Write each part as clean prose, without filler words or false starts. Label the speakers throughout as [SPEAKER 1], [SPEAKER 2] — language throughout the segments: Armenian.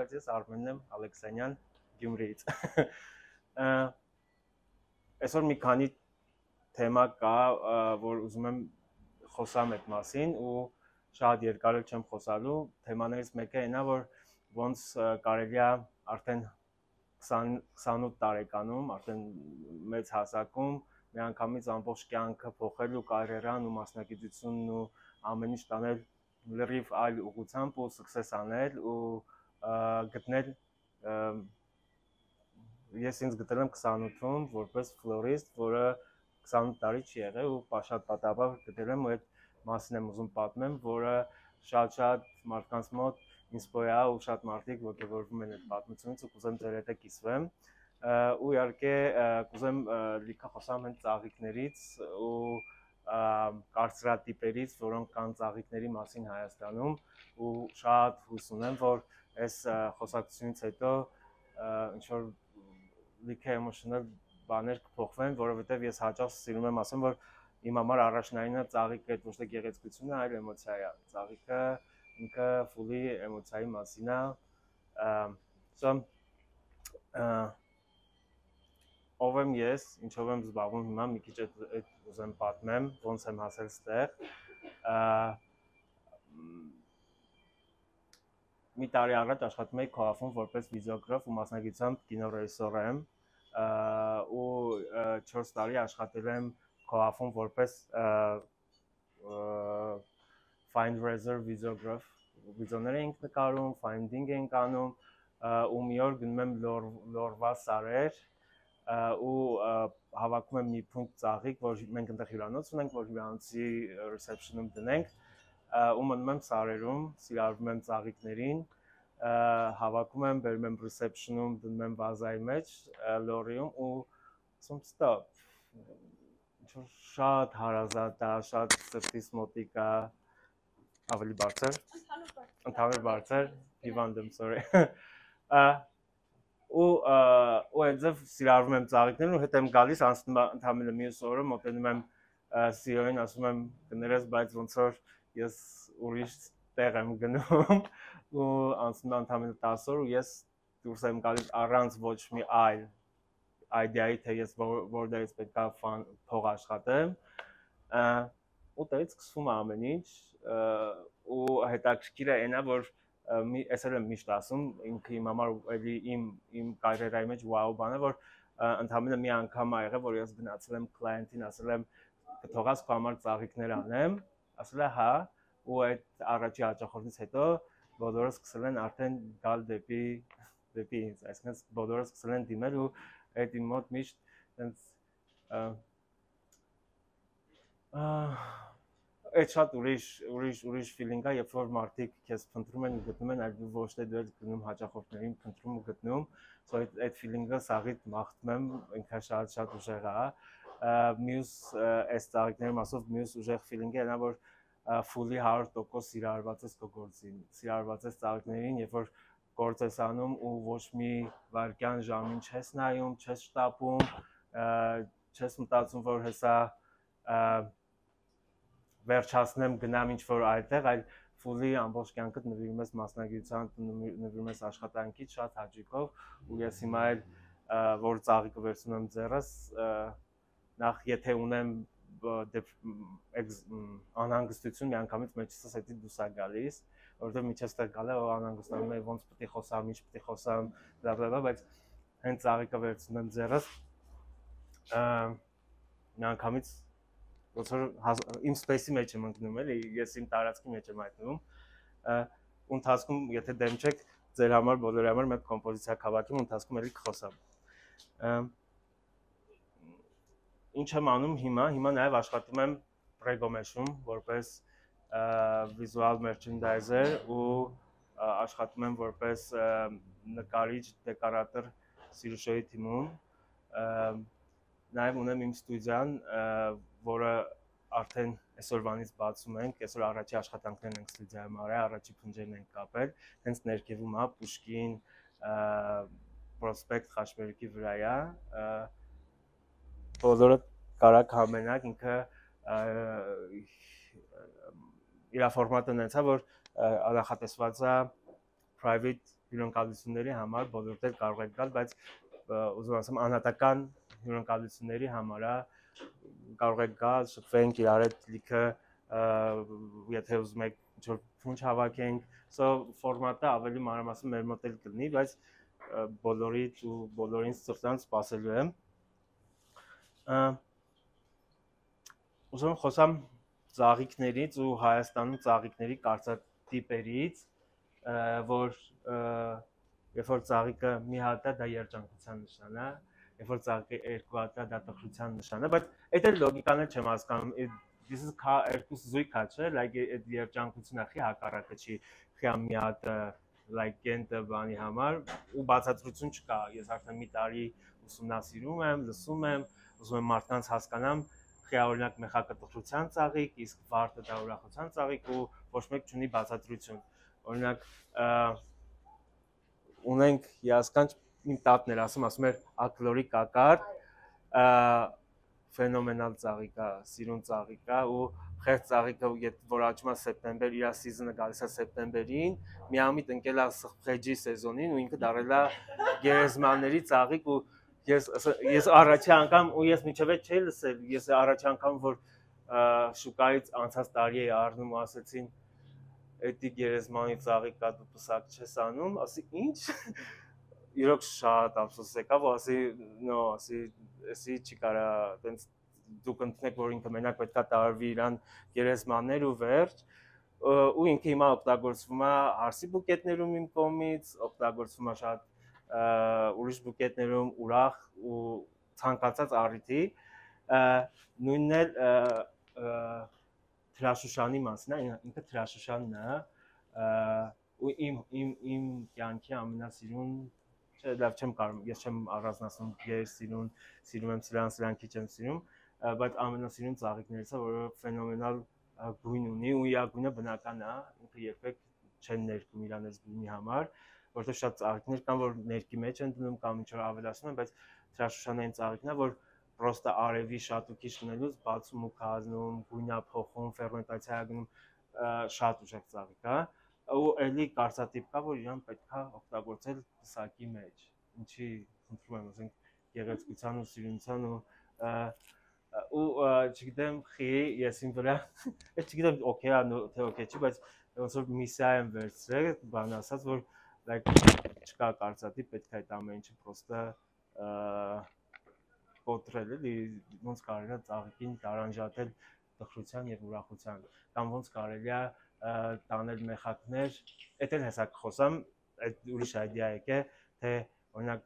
[SPEAKER 1] բայց ես Արմենն եմ Ալեքսանյան Գյումրիից։ Այսօր մի քանի թեմա կա, որ ուզում եմ խոսամ այդ մասին ու շատ երկար չեմ խոսալու, թեմաներից մեկը այն է, որ ոնց կարելի է արդեն 28 տարեկանում, արդեն մեծ հասակում միանգամից ամբողջ կյանքը փոխել ու կարիերան ու մասնագիտությունն ու ամեն ինչ տանել լրիվ այլ ուղղությամբ ու success անել ու գտնել ես ինձ գտել եմ 28-ում որպես ֆլորիստ, որը 28 տարի չի եղել ու շատ պատահաբար գտել եմ ու այդ մասին եմ ուզում պատմեմ, որը շատ մարդկանց մոտ ինսպիրացիա ու շատ մարդիկ ոգևորվում են այդ պատմությունից ու կուզեմ ձեր հետ կիսվեմ ու իհարկե կուզեմ լիքը խոսամ հենց ծաղիկներից ու կարծրատիպերից, որոնք կան ծաղիկների մասին Հայաստանում ու շատ հույս ունեմ, որ այս խոսակցությունից հետո ինչ-որ լիքը էմոցիոնալ բաներ կփոխվեն, որովհետև ես հաճախ սիրում եմ ասեմ, որ իմ համար առաջնայինը ծաղիկը այդ ոչ թե գեղեցկությունն է, այլ էմոցիա է։ Ծաղիկը ինքը ֆուլի էմոցիայի մասին է։ Ով եմ ես, ինչով եմ զբաղվում հիմա, մի քիչ այդ ուզեմ պատմեմ, ոնց եմ հասել ստեղ։ Մի տարի առաջ աշխատում էի Քոաֆում որպես վիդեոգրաֆ ու մասնագիտությամբ կինոռեժիսոր եմ ու 4 տարի աշխատել եմ Քոաֆում որպես Findraiser վիդեոգրաֆ, վիդեոներ ենք նկարում, finding ենք անում ու մի օր գնում եմ լորվա սարեր ու հավաքում եմ մի փունջ ծաղիկ, որ մենք այնտեղ հյուրանոց ունենք, որ հյուրանոցի reception-ում դնենք ու մնում եմ սարերում, սիրառվում եմ ծաղիկներին, հավաքում եմ, բերում եմ reception-ում, դնում եմ վազայի մեջ, լորիում ու ասում stop, ինչ-որ շատ հարազատ է, շատ սրտիս մոտիկ է, ավելի բարձր, ընդհանուր բարձր, հիվանդ եմ, sorry, ու այդ ձև սիրառվում եմ ծաղիկներն ու հետ եմ գալիս, անցնում ընդհանրապես մյուս օրը մոտենում եմ CEO-ին, ասում եմ կներես, բայց ոնց որ ես ուրիշ տեղ եմ գնում ու անցնում ընդհանրապես 10 օր ու ես դուրս եմ գալիս առանց ոչ մի այլ idea-ի, թե ես որտեղից պետք է փող աշխատեմ ու դից սկսվում է ամեն ինչ ու հետաքրքիրը այն է, որ ես էլ եմ միշտ ասում, ինքը իմ համար էլի իմ կարիերայի մեջ wow բան է, որ ընդհանրապես մի անգամ ա եղել, որ ես գնացել եմ client-ին, ասել եմ կթողած քո համար ծաղիկներ անեմ, ասել է հա, ու այդ առաջի հաճախորդից հետո բոլորը սկսել են արդեն գալ դեպի ինձ, այսինքն բոլորը սկսել են դիմել ու այդ իմ մոտ միշտ այնց այդ շատ ուրիշ feeling է, երբ որ մարդիկ քեզ փնտրում են ու գտնում են, այլ ոչ թե դու ես գնում հաճախորդներին փնտրում ու գտնում, so այդ feeling-ը սաղից մաղթում եմ, ինքը շատ ուժեղ է։ Մյուս այս ծաղիկների մասով մյուս ուժեղ feeling-ը այն է, որ fully 100% սիրառված ես քո գործին, սիրառված ես ծաղիկներին, երբ որ գործ ես անում ու ոչ մի վայրկյան ժամին չես նայում, չես շտապում, չես մտածում, որ հեսա վերջացնեմ գնամ ինչ-որ այլտեղ, այլ fully ամբողջ կյանքդ նվիրում ես մասնագիտության, նվիրում ես աշխատանքից շատ հաճիկով ու ես հիմա էլ որ ծաղիկը վերցնում եմ ձեռս, նախ եթե ունեմ անհանգստություն միանգամից մեջսս հետի դուրս է գալիս, որովհետև միջից ստեղ գալ է անհանգստանում եմ ոնց պետք է խոսամ, ինչ պետք է խոսամ, բայց հենց ծաղիկը վերցնում եմ ձեռս, միանգամից ոնց որ իմ space-ի մեջ եմ ընկնում, էլի, ես իմ տարածքի մեջ եմ հայտնվում, ու ընթացքում, եթե դեմ չեք, ձեր համար, բոլորի համար մեկ կոմպոզիցիա կհավաքեմ, ընթացքում էլի կխոսամ։ Ինչ եմ անում հիմա նաև աշխատում եմ Pregomesh-ում, որպես visual merchandiser ու աշխատում եմ որպես նկարիչ, դեկորատոր Սիրուշոյի թիմում, նաև ունեմ իմ ստուդիան, որը արդեն այսօրվանից բացում ենք, այսօր առաջի աշխատանքներն ենք ստուդիայում արել, առաջի փնջերն ենք կապել, հենց ներքևում է Պուշկին Պրոսպեկտ Խաչմերուկի վրա է, բոլորը կարակ համենակ, ինքը իր ֆորմատը նենց է, որ նախատեսված է private հյուրընկալությունների համար բոլորտեղ կարող եք գալ, բայց ուզում ասեմ անհատական հյուրընկալությունների համար կարող եք գալ, շփվենք իրար հետ լիքը, եթե ուզում եք ինչ-որ փունջ հավաքենք, so ֆորմատը ավելի մանրամասն մեր մոտ էլ կլինի, բայց բոլորից ու բոլորին սրտանց սպասելու եմ։ Ուզում խոսամ ծաղիկներից ու Հայաստանում ծաղիկների կարծրատիպերից, որ երբ որ ծաղիկը մի հատ է, դա երջանկության նշան է, երբ որ ծաղիկը երկու հատ է, դա տխրության նշան է, բայց այդ էլ լոգիկան էլ չեմ հասկանում, this is երկու զույգ է, չէ, like այդ երջանկությունը խի հակառակը չի, խի մի հատ like կենտը բանի համար ու բացատրություն չկա, ես արդեն մի տարի ուսումնասիրում եմ, լսում եմ, ուզում եմ մարդկանց հասկանամ, խի օրինակ մեխակը տխրության ծաղիկ, իսկ վարդը դա ուրախության ծաղիկ ու ոչ մեկ չունի բացատրություն։ Օրինակ ունենք հիասքանչ իմ տատն էր ասում էր ակլորի կակարդ, ֆենոմենալ ծաղիկ է, սիրուն ծաղիկ է ու խեղճ ծաղիկը, որ աճում է սեպտեմբեր, իր սիզոնը գալիս է սեպտեմբերին, միամիտ ընկել է սխփեջի սեզոնին ու ինքը դառել է գերեզմանների ծաղիկ ու ես առաջի անգամ ու ես մինչև այդ չէի լսել, ես առաջի անգամ որ շուկայից անցած տարի էի առնում ու ասեցին էդի գերեզմանի ծաղիկ կա դու պսակ չես անում, ասի ինչ իրոք շատ ափսոս եկավ ու ասի նո, ասի էսի չի կարա տենց դուք ընդունեք որ ինքը մենակ պետքա տարվի իրան գերեզմաններ ու վերջ ու ինքը հիմա օգտագործվում է հարսի բուկետներում իմ կողմից, օգտագործվում է շատ ուրիշ բուկետներում ուրախ ու ցանկացած առիթի, նույնն էլ թրաշուշանի մասին է, ինքը թրաշուշանն է ու իմ կյանքի ամենասիրուն, լավ չեմ կարող, ես չեմ առանձնացնում ես սիրում եմ սրան քիչ եմ սիրում, բայց ամենասիրուն ծաղիկներից է, որը ֆենոմենալ գույն ունի ու իր գույնը բնական է, ինքը երբեք չեն ներկում իրան այս գույնի համար, որտեղ շատ ծաղիկներ կան, որ ներկի մեջ են դնում կամ ինչ-որ ավելացնում են, բայց թրաշուշանային ծաղիկն է, որ պրոստը արևի շատ ու քիչ լինելուց բացում ու կազնում, գույնա փոխում, ֆերմենտացիա գնում, շատ ուժեղ ծաղիկ է, ու էլի կարծրատիպ կա, որ իրան պետք է օգտագործել պսակի մեջ, ինչի խնդրում եմ, ասենք գեղեցկության ու սիրունության ու չգիտեմ խի ես իմ վրա, ես չգիտեմ օքեյ է թե օքեյ չի, բայց ոնց որ միսիա եմ վերցրել, բան ասած, որ չկա կարծրատիպ, պետք է այդ ամեն ինչը պրոստը կոտրել էլի, ոնց կարելի է ծաղիկին տարանջատել տխրության եւ ուրախության, կամ ոնց կարելի է տանել մեխակներ, էդ էլ հեսա կխոսամ, այդ ուրիշ այդեա եկե, թե օրինակ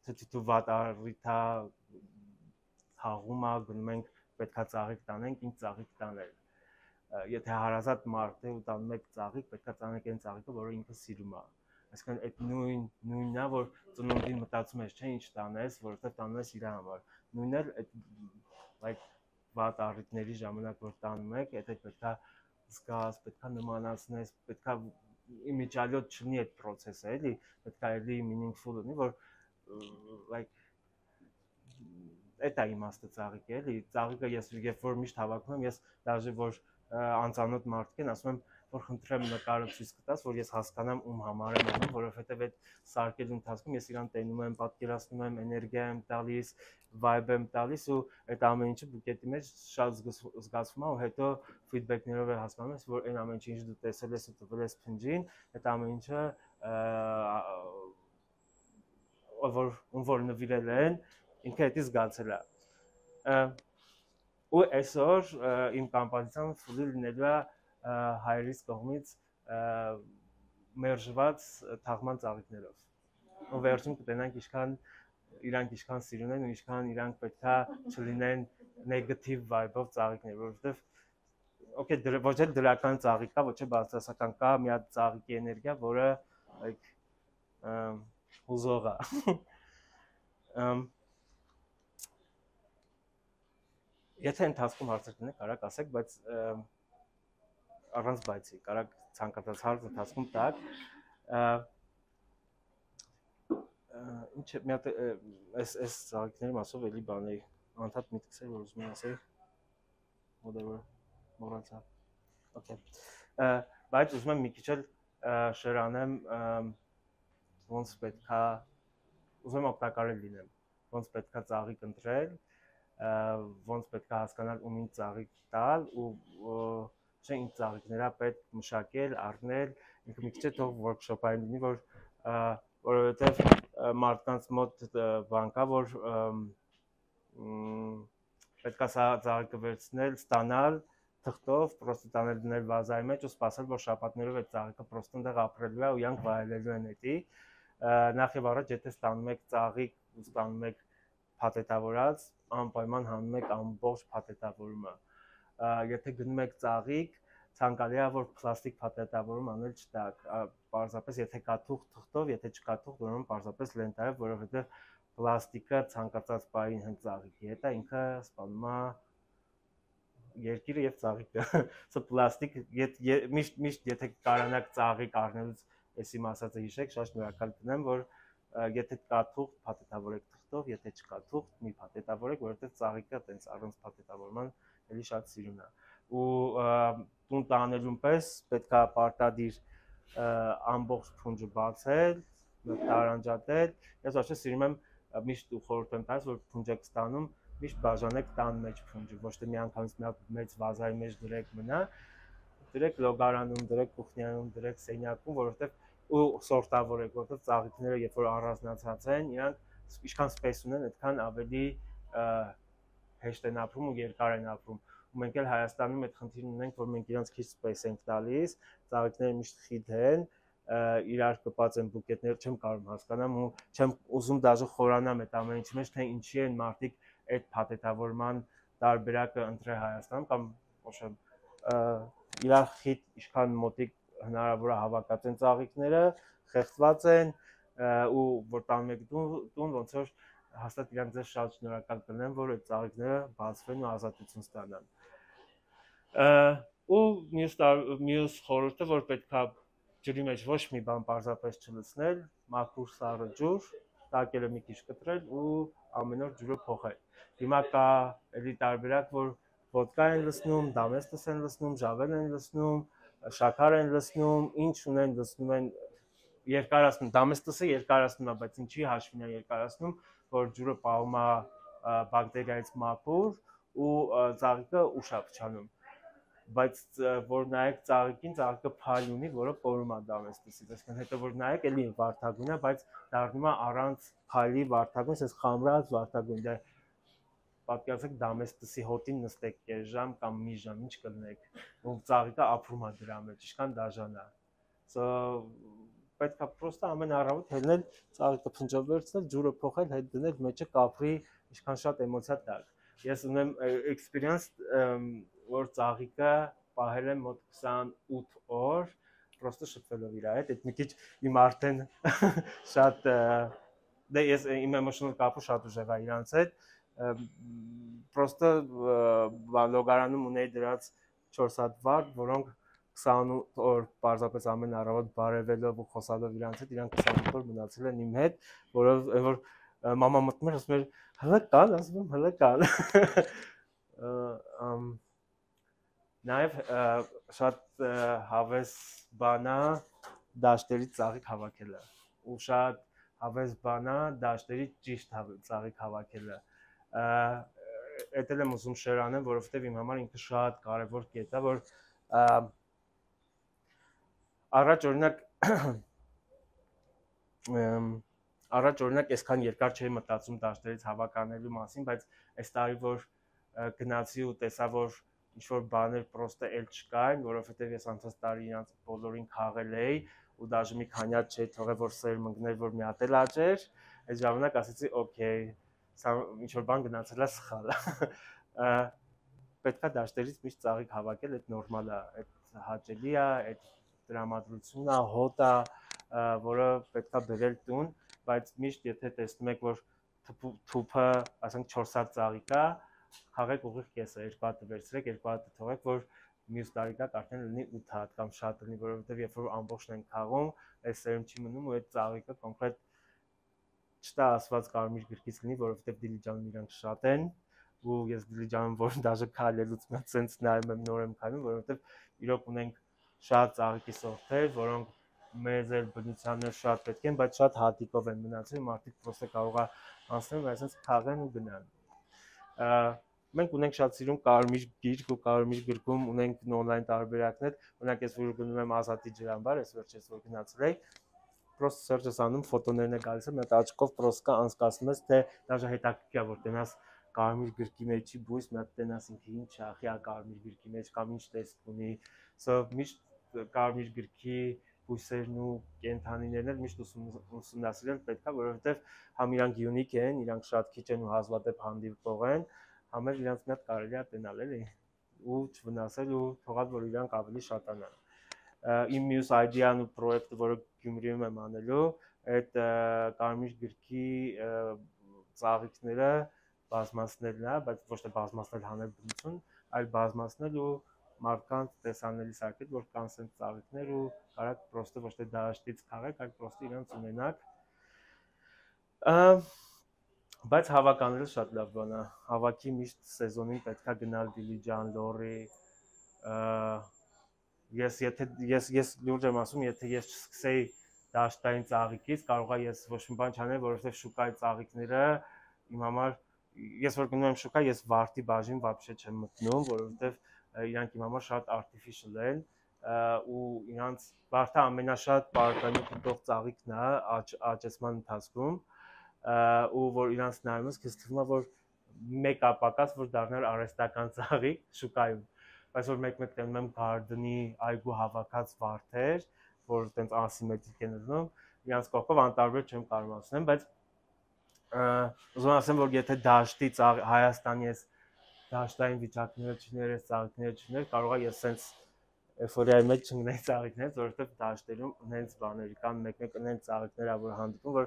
[SPEAKER 1] թթու վատ առիթա հաղում է, գնում ենք պետքա ծաղիկ տանենք, ինչ ծաղիկ տանել, եթե հարազատ մարդ է ու տանում եք ծաղիկ, պետքա տանեք այն ծաղիկը, որը ինքը սիրում է, այսինքն այդ նույնն է, որ ծնունդին մտածում ես, չէ, ինչ տանես, որովհետև տանում ես իր համար, նույնն էլ այդ վատ առիթների ժամանակ, որ տանում եք, այդ պետքա զգաս, պետքա նմանացնես, պետքա իմիջիալոտ չլինի այդ պրոցեսը, էլի, պետքա էլի meaningful լինի, որ այդ է իմաստը ծաղիկը, էլի, ծաղիկը ես երբ որ միշտ հավաքում եմ, ես դաժե որ անծանոթ մարդիկ են, ասում եմ, որ խնդրեմ նկարը ցույց կտաս, որ ես հասկանամ ում համար եմ անում, որովհետև այդ սարքելու ընթացքում ես իրան տենում եմ, պատկերացնում եմ, էներգիա եմ տալիս, vibe եմ տալիս ու այդ ամեն ինչը բուկետի մեջ շատ զգացվում է ու հետո feedback-ներով է հասկանում ես, որ այն ամեն ինչ դու տեսել ես ու տվել ես փնջին, այդ ամեն ինչը որ նվիրել են, ինքը հետի զգացել է։ Ու այսօր իմ կամպոզիցիան ֆուլի լինելու է հայրիս կողմից մերժված թաղման ծաղիկներով։ Ու վերջում կտենանք իրանք ինչքան սիրուն են ու ինչքան իրանք պետքա չլինեն նեգատիվ վայբով ծաղիկներ, որովհետև օքեյ ոչ էլ դրական ծաղիկ կա, ոչ էլ բացասական կա մի հատ ծաղիկի էներգիա, որը հուզող է։ Եթե ընթացքում հարցեր կնեք, կարաք ասեք, բայց առանց բայցի, կարաք ցանկացած հարց ընթացքում տակ։ Ինչ է, մի հատ այս ծաղիկների մասով էլի բան էի, անդադ միտքս էր, որ ուզում եմ ասեի, whatever, մոռացա։ Okay։ Բայց ուզում եմ մի քիչ էլ շրանեմ ոնց պետքա ուզում օգտակարել լինեմ, ոնց պետքա ծաղիկ ընտրել, ոնց պետքա հասկանալ ումին ծաղիկ տալ ու չէ ինչ ծաղիկներա պետք մշակել, առնել, ինքը մի քիչ թող workshop-ային լինի, որ որովհետև մարդկանց մոտ բան կա, որ պետքա սա ծաղիկը վերցնել, ստանալ թղթով, պրոստը տանել դնել վազայի մեջ ու սպասել, որ շաբաթներով այդ ծաղիկը պրոստը ընդեղ ապրելու է ու իրանք վայելելու են էդի։ Նախ եւ առաջ եթե ստանում եք ծաղիկ ու ստանում եք փաթեթավորած, անպայման հանում եք ամբողջ փաթեթավորումը։ Եթե գնում եք ծաղիկ, ցանկալի է որ պլաստիկ փաթեթավորում անել չտակ, պարզապես եթե կա թղթով, եթե չկա թուղթ, ուրեմն պարզապես լենտայով, որովհետեւ պլաստիկը ցանկացած բային հենց ծաղիկի հետ է, ինքը սպանում է երկիրը եւ ծաղիկը։ Սա պլաստիկ միշտ եթե կարողանաք ծաղիկ առնելուց այս իմ ասածը հիշեք, շատ շնորհակալ կնեմ, որ եթե կա թուղթ, փաթեթավորեք թղթով, եթե չկա թուղթ, մի փաթեթավորեք, որովհետեւ ծաղիկը տենց առանց փաթեթավորման էլի շատ սիրուն է։ Ու տուն տանելուն պես պետքա պարտադիր ամբողջ փունջը բացել, տարանջատել։ Ես ոչ թե սիրում եմ միշտ խորհուրդ եմ տալիս, որ փունջ եք ստանում, միշտ բաժանեք տան մեջ փունջը, ոչ թե միանգամից մի հատ մեծ վազայի մեջ դրեք մնա, դրեք լոգարանում, դրեք կուխնյանում, դրեք սենյակում, որովհետև ու սորտավորեք, որովհետև ծաղիկները երբ որ առանձնացած են, իրանք ինչքան սպես ունեն, այդքան ավելի հեշտ են ապրում ու երկար են ապրում։ Ու մենք էլ Հայաստանում այդ խնդիրն ունենք, որ մենք իրանք քիչ սպես ենք տալիս, ծաղիկները միշտ խիտ են, իրար կպած են բուկետներ, չեմ կարող հասկանամ ու չեմ ուզում դաժե խորանամ այդ ամեն ինչի մեջ, թե ինչի են մարդիկ այդ փաթեթավորման տարբերակը ընտրել Հայաստանում կամ ոչեմ իրար խիտ ինչքան մոտիկ հնարավոր է հավաքած են ծաղիկները, խեղդված են ու որ տանում եք տուն ոնց որ հաստատ իրանք ձեզ շատ շնորհակալ կլինեն, որ այդ ծաղիկները բացվեն ու ազատություն ստանան։ Ու մյուս խորհուրդը, որ պետքա ջրի մեջ ոչ մի բան պարզապես չլցնել, մաքուր սառը ջուր, տակերը մի քիչ կտրել ու ամեն օր ջուրը փոխել։ Հիմա կա էլի տարբերակ, որ ոդկա են լցնում, դամեստս են լցնում, ժավել են լցնում, շաքար են լցնում, ինչ ունեն լցնում են երկարացնում, դամեստսը երկարացնում է, բայց ինչի հաշվին է երկարացնում, որ ջուրը պահում է բակտերիայից մաքուր ու ծաղիկը ուշ է փչանում։ Բայց որ նայեք ծաղիկին, ծաղիկը փայլ ունի, որը կորում է դամեստսից, այսինքն հետո որ նայեք, էլի վարդագույն է, բայց դառնում է առանց փայլի վարդագույն, ասես խամրած վարդագույն, դա պատկերացրեք դամեստսի հոտին նստեք կես ժամ կամ մի ժամ, ինչ կլինեք, ու ծաղիկը ապրում է դրա մեջ, ինչքան դաժան է։ So պետք է պրոստը ամեն առավոտ հելնել, ծաղիկը փնջով վերցնել, ջուրը փոխել, հետ դնել, մեջը կապրի, ինչքան շատ էմոցիա տակ։ Ես ունեմ experience, որ ծաղիկը պահել եմ մոտ 28 օր, պրոստը շփվելով իր հետ, այդ մի քիչ իմ արդեն շատ դե ես իմ emotional կապը շատ ուժեղ է իրանց հետ, պրոստը լոգարանում ունեի դրած 4 հատ վարդ, որոնք 28 օր պարզապես ամեն առավոտ բարևելով ու խոսալով իրանց հետ, իրանք 28 օր մնացել են իմ հետ, որ մամա մտնում էր, ասում էր հլը կան, ասում եմ հլը կան։ Նաև շատ հավես բան է դաշտերի ծաղիկ հավաքելը ու շատ հավես բան է դաշտերի ճիշտ ծաղիկ հավաքելը։ Էդ էլ եմ ուզում շեյր անեմ, որովհետև իմ համար ինքը շատ կարևոր կետ է, որ առաջ օրինակ այսքան երկար չէի մտածում դաշտերից հավականելու մասին, բայց այս տարի որ գնացի ու տեսա, որ ինչ-որ բաներ պրոստը էլ չկային, որովհետև ես անցած տարի իրանց բոլորին քաղել էի ու դաժե մի քանի հատ չէի թողել, որ սեր մնգներ, որ մի հատ էլ աճեր, այդ ժամանակ ասեցի, օքեյ, սա ինչ-որ բան գնացել է սխալ։ Պետք է դաշտերից միշտ ծաղիկ հավաքել, այդ նորմալ է, այդ հաճելի է, այդ տրամադրությունն է, հոտ է, որը պետք է բերել տուն, բայց միշտ եթե տեսնում եք, որ թուփը, ասենք 4 հատ ծաղիկ է, խաղեք ուղիղ կեսը, 2 հատ վերցրեք, 2 հատ թողեք, որ մյուս տարիքա արդեն լինի 8 հատ կամ շատ լինի, որովհետև երբ որ ամբողջն են խաղում, այս սերում չի մնում ու այդ ծաղիկը կոնկրետ չտա ասված կարմիր գրքից լինի, որովհետև դիլիջանում իրանք շատ են ու ես դիլիջանում որ դաժե քայլելուց մեծ sense նայում եմ նոր եմ քայլում, որովհետև իրոք ունենք շատ ծաղիկի սորտեր, որոնք մեզ էլ բնությաններ շատ պետք են, բայց շատ հատիկով են մնացել, մարդիկ պրոստը կարող է անցնել, այսպես քաղեն ու գնան։ Մենք ունենք շատ սիրուն կարմիր գիրք ու կարմիր գրքում ունենք on-line տարբերակներ, օրինակ ես որ գնում եմ Ազատի ջրամբար, ես վերջերս որ գնացել էի, պրոստը search-ս անում, ֆոտոներն է գալիս, մեկ աչքով պրոստը անցկացնում ես, թե դաժե հետաքրքիր է որ տենաս կարմիր գրքի մեջի բույս, մի հատ տենաս ինքը ինչ ախի է կարմիր գրքի մեջ կամ ինչ տեսք ունի, սա միշտ կարմիր գրքի բույսերն ու կենթանիներն էլ միշտ ուսումնասիրել պետք է, որովհետև համ իրանք յունիկ են, իրանք շատ քիչ են ու հազվադեպ հանդիպող են, համ էլ իրանք մի հատ կարելի է տենալ էլի ու չվնասել ու թողալ որ իրանք ավելի շատանան։ Իմ մյուս idea-ն ու պրոյեկտը, որը Գյումրիում եմ անելու, այդ կարմիր գրքի ծաղիկները բազմացնելն է, բայց ոչ թե բազմացնել հանել բնություն, այլ բազմացնել ու մարդկանց տեսանելի սարքել, որ կան սենց ծաղիկներ ու կարակ պրոստը ոչ թե դաշտից քաղեք, այլ պրոստը իրանց ունենաք։ Բայց հավականելը շատ լավ բան է, հավաքի միշտ սեզոնին պետք է գնալ Դիլիջան, Լոռի, ես լուրջ եմ ասում, եթե ես չսկսեի դաշտային ծաղիկից, կարող է ես ոչ մի բան չանեմ, որովհետև շուկայի ծաղիկները իմ համար, ես որ գնում եմ շուկա, ես վարդի բաժին вообще չեմ մտնում, որովհետև իրանք իմ համար շատ artificial են ու իրանց վարդը ամենաշատ պարարտանյութ ուտող ծաղիկն է աճեցման ընթացքում ու որ իրանց նայում ես, քեզ թվում է, որ մեկ ապակած, որ դառնար արհեստական ծաղիկ շուկայում, բայց որ մեկ-մեկ տենում եմ Garden-ի այգու հավաքած վարդեր, որ տենց ասիմետրիկ են լինում, իրանց կողքով անտարբեր չեմ կարող ասեմ, բայց ուզում ասեմ, որ եթե դաշտի Հայաստանի ես դաշտային վիճակները չներ, ես ծաղիկները չներ, կարող է ես սենց էֆորիայի մեջ չգնայի ծաղիկներից, որովհետև դաշտերում նենց բաներ կան, մեկ-մեկ նենց ծաղիկներ ա որ հանդիպում, որ